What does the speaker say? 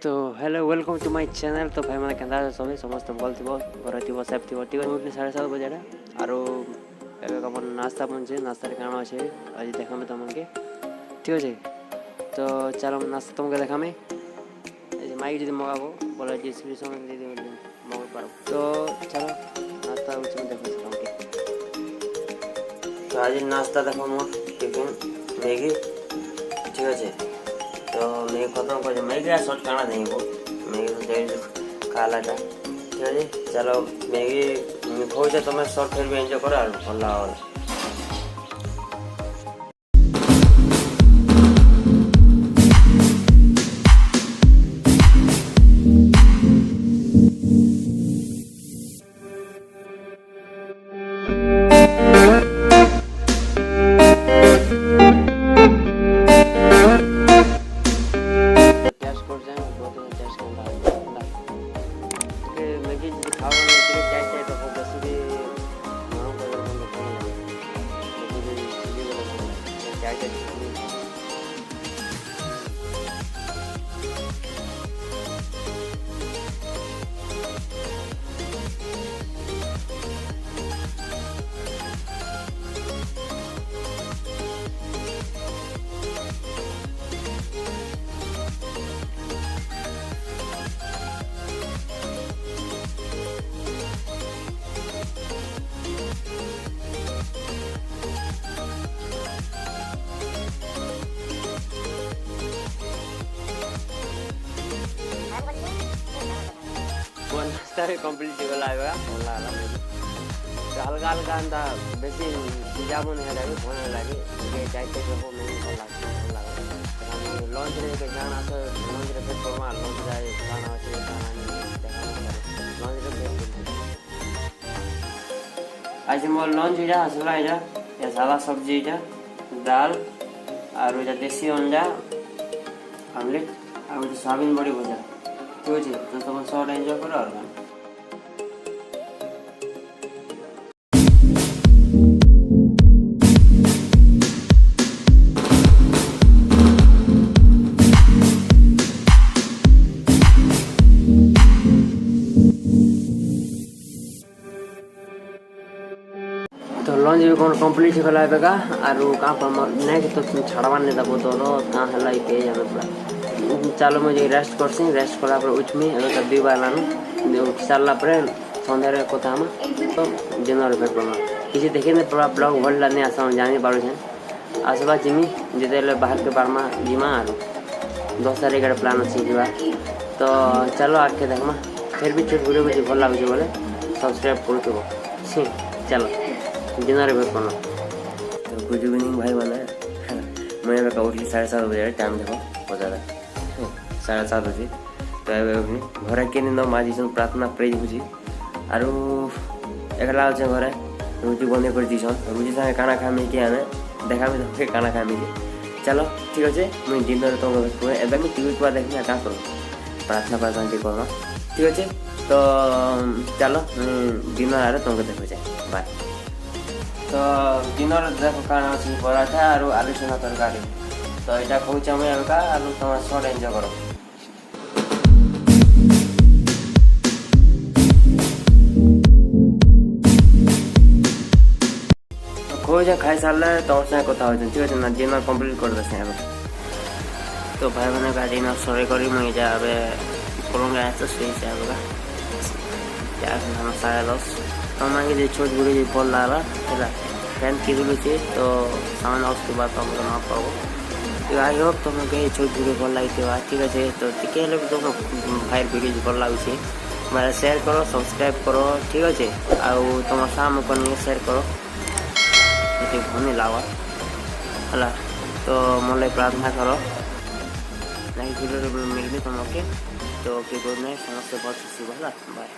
तो hello welcome to my channel. तो भाई मैंने कहता सभी समस्त भल थी घर थी सेफ थी ठीक है 7:30 बजे और कम नास्ता पहुँचे नास्ता काण अच्छे आज देखा मैं तुमके ठीक अच्छे। तो चलो नास्ता तुमके देखा मैं माइक जी मगाबो बोला डिस्क्रिप्शन दे मगा पार। तो चलो नास्ता देखो तुमके। तो आज नास्ता देखो मोर टिफिन मैगी ठीक अच्छे। तो मैगी खत्म कर मैगी शर्ट काना देंगे वो मैगी तो दे खाला था ठीक है। चलो मैगी हो जाए तो मैं शर्ट फिर भी एंजॉय करो भल और नास्ता कम्प्लीट गला भल हल्का हल्का अंत बेसी जामुन है फोन लगे चाय भल लंच रे जाना लंच रे पेट परमा लंच जाए खाना आज मोर लंच इजा हसला इजा या सादा सब्जी इजा दाल और इजा देसी अंडा आमलेट और सोयाबीन बड़ी भजा ठीक अच्छे। तो तुम शॉर्ट एंजॉय करो और तो लंच भी कौन कंप्लीट होगा एबेका और कहाँ नेक्स्ट तो छाड़वार नहीं था बोतल कहाँ है पे जाना पूरा। चलो मुझे रेस्ट करसी रेस्ट कला उठमी एबे दुई बार लानु उठ सारा सन्धार कथा तो दिन भेट पड़ा किसी देखे नहीं पूरा ब्लॉग भल नहीं आसा जानी पारे आसवा जिमी जिते बाहर के बारमा जिमा और 10 तारीख प्लान अच्छी जीवा। तो चलो आके देखमा फिर भी छोट वीडियो मुझे भल लगे बोले सब्सक्राइब करो सी। चलो दिन भेट पड़ा। तो गुड इवनिंग भाई मैंने मैं उठली 7:30 बजे टाइम देखो बजा 7:30 बजे। तो घर के माजी प्रार्थना प्रेज बुझी और एकला अच्छे घरे रुचि बंद कर दी रुचि सागे खाना खामी कि आने देखा तो खाना खामी। चलो ठीक अच्छे मुझे दिन तुम एवं मुझे टीवी को देखनी क्या करूँ प्रार्थना प्रार्थना टी करना ठीक अच्छे। तो चलो दिन आए तुमको देखो जाए बाय। तो दिन देख खाना अच्छी पराठा और आलू चना तरकारी। तो यहाँ कहूँ मुझे एवं और तुम शॉर्ट एंजॉय करो। खोज खाई सारे तुम साथ कथा हो ठीक है ना डिनर कंप्लीट कर दे। तो भाई मैंने का डिनर सरे करी मुझे पलंग तो सही से क्या 10:30 तो मैं छोट बुढ़ी भल लगा है फैन की बुलूचे तो सामान उसके बाद तुम ना पाओ। तो आई होप तुमको छोट बुढ़ी भल लगी ठीक अच्छे। तो टिके तुम भाई वीडियो भल लगुचे मैं शेयर करो सब्सक्राइब करो ठीक अच्छे। आउ तुम साम को शेयर करो भनी लगा है। तो मोल प्रार्थना करो नेक्स्ट वीडियो मिलबी तुमके। तो गुड नाइट समस्त बहुत खुशी भला बाय।